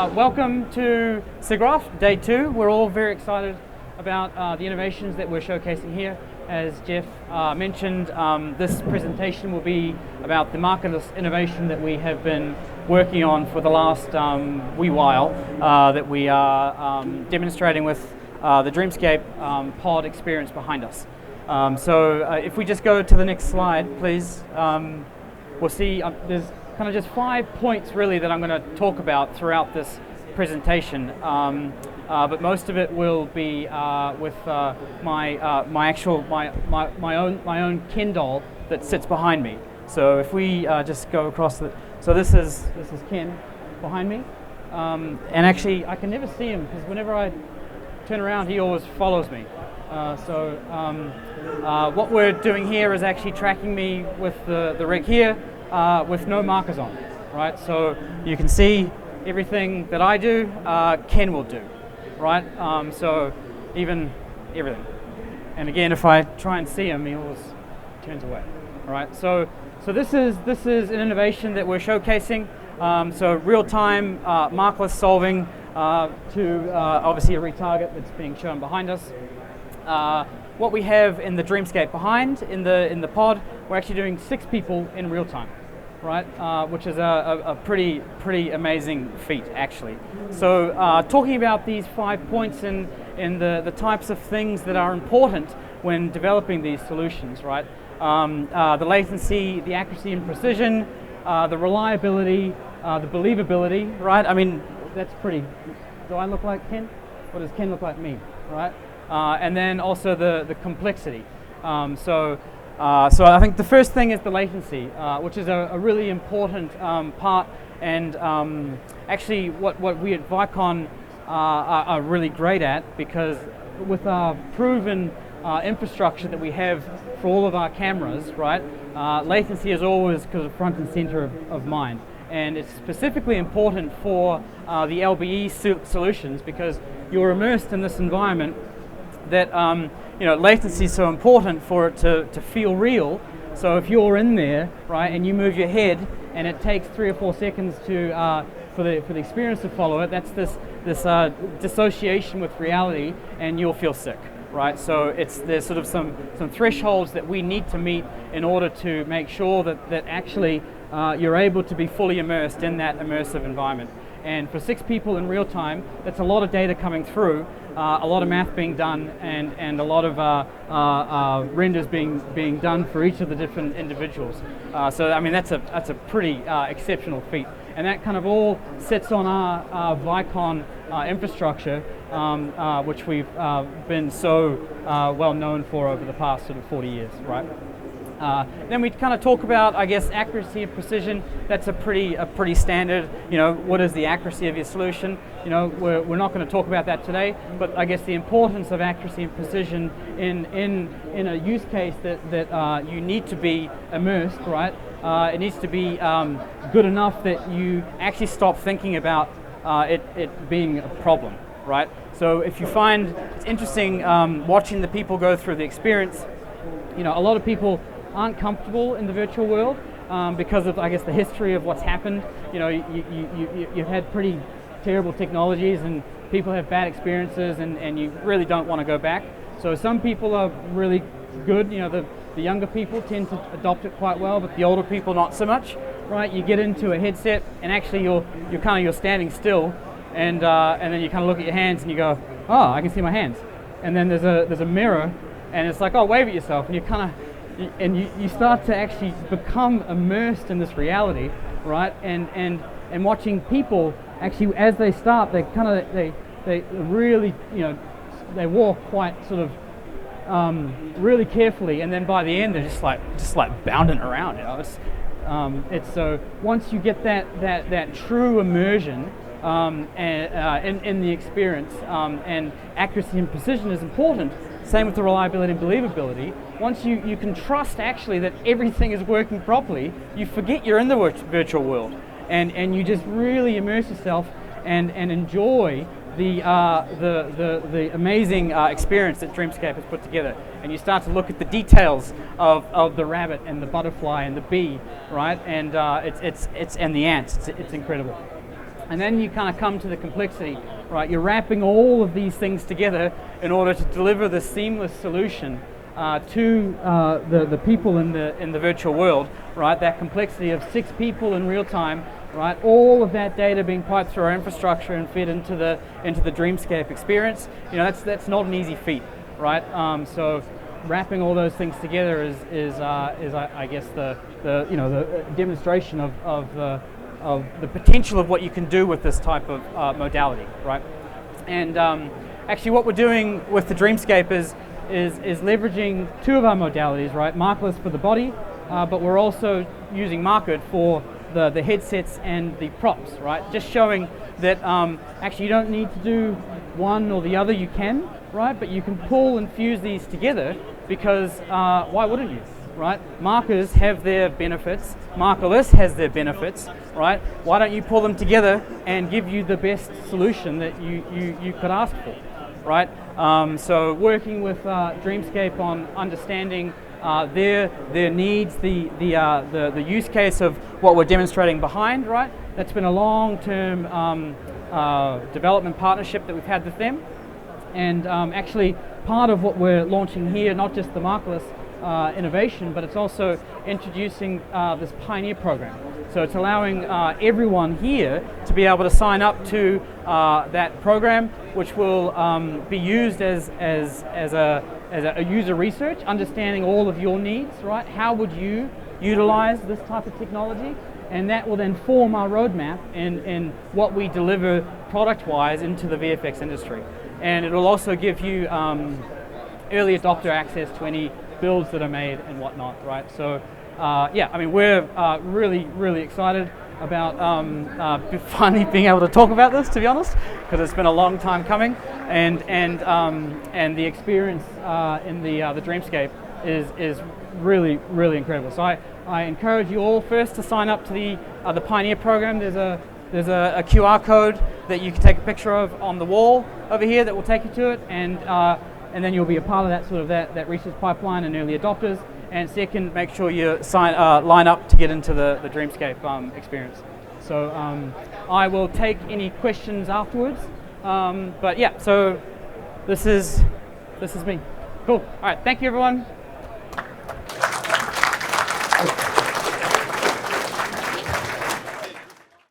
Welcome to SIGGRAPH, Day 2. We're all very excited about the innovations that we're showcasing here. As Jeff mentioned, this presentation will be about the markerless innovation that we have been working on for the last wee while, that we are demonstrating with the Dreamscape pod experience behind us. So if we just go to the next slide, please, we'll see there's kind of just 5 points really that I'm going to talk about throughout this presentation, but most of it will be with my own Ken doll that sits behind me. So if we just go across so this is Ken behind me, and actually I can never see him because whenever I turn around he always follows me. What we're doing here is actually tracking me with the rig here with no markers on, right? So you can see everything that I do, Ken will do, right? So even everything. And again, if I try and see him, he always turns away, right? So this is an innovation that we're showcasing. So real-time markerless solving to obviously a retarget that's being shown behind us. What we have in the Dreamscape behind in the pod, we're actually doing 6 people in real time, right? Which is a pretty amazing feat actually. So talking about these 5 points in the types of things that are important when developing these solutions, right? The latency, the accuracy and precision, the reliability, the believability, right? I mean, that's pretty. Do I look like Ken? Or does Ken look like me, right? And then also the complexity. So I think the first thing is the latency, which is a really important part, and actually what we at Vicon are really great at, because with our proven infrastructure that we have for all of our cameras, right, latency is always front and center of mind. And it's specifically important for the LBE solutions because you're immersed in this environment that latency is so important for it to feel real. So if you're in there, right, and you move your head and it takes 3 or 4 seconds for the experience to follow it, that's this dissociation with reality, and you'll feel sick, right? So there's sort of some thresholds that we need to meet in order to make sure that actually you're able to be fully immersed in that immersive environment. And for 6 people in real time, that's a lot of data coming through, a lot of math being done, and a lot of renders being done for each of the different individuals. So I mean that's a pretty exceptional feat, and that kind of all sits on our Vicon infrastructure, which we've been so well known for over the past sort of 40 years, right? Then we kind of talk about, I guess, accuracy and precision. That's a pretty standard. What is the accuracy of your solution? We're not going to talk about that today, but I guess the importance of accuracy and precision in a use case that you need to be immersed, right? It needs to be good enough that you actually stop thinking about it being a problem, right? So if you find it's interesting watching the people go through the experience, a lot of people aren't comfortable in the virtual world because of, I guess, the history of what's happened. You've had pretty terrible technologies and people have bad experiences, and you really don't want to go back. So some people are really good. The younger people tend to adopt it quite well, but the older people not so much, right? You get into a headset and actually you're standing still, and then you kind of look at your hands and you go, oh, I can see my hands. And then there's a mirror, and it's like, oh, wave at yourself, and you start to actually become immersed in this reality, right? And watching people actually, as they start, they really, they walk quite sort of really carefully, and then by the end they're just like bounding around. It's so once you get that true immersion in the experience, and accuracy and precision is important. Same with the reliability and believability. Once you can trust actually that everything is working properly, you forget you're in the virtual world, and you just really immerse yourself and enjoy the amazing experience that Dreamscape has put together. And you start to look at the details of the rabbit and the butterfly and the bee, right? And it's and the ants. It's incredible. And then you kind of come to the complexity, right? You're wrapping all of these things together in order to deliver the seamless solution to the people in the virtual world, right? That complexity of 6 people in real time, right? All of that data being piped through our infrastructure and fed into the Dreamscape experience. You know, that's not an easy feat, right? So wrapping all those things together is I guess the demonstration of the potential of what you can do with this type of modality, right? And actually, what we're doing with the Dreamscape is leveraging 2 of our modalities, right? Markerless for the body, but we're also using Market for the headsets and the props, right? Just showing that actually you don't need to do one or the other. You can, right? But you can pull and fuse these together because why wouldn't you? Right? Markers have their benefits, Markerless has their benefits, right? Why don't you pull them together and give you the best solution that you could ask for, right? So working with Dreamscape on understanding their needs, the use case of what we're demonstrating behind, right? That's been a long-term development partnership that we've had with them, and actually part of what we're launching here, not just the Markerless innovation, but it's also introducing this Pioneer program. So it's allowing everyone here to be able to sign up to that program, which will be used as a user research, understanding all of your needs, right? How would you utilize this type of technology? And that will then form our roadmap in what we deliver product-wise into the VFX industry. And it will also give you early adopter access to any builds that are made and whatnot, right? So yeah, I mean, we're really excited about finally being able to talk about this, to be honest, because it's been a long time coming, and the experience in the Dreamscape is really incredible. So I encourage you all first to sign up to the Pioneer program. There's a QR code that you can take a picture of on the wall over here that will take you to it, and then you'll be a part of that sort of that research pipeline and early adopters. And second, make sure you line up to get into the Dreamscape experience. So I will take any questions afterwards. But yeah, so this is me. Cool. All right. Thank you, everyone.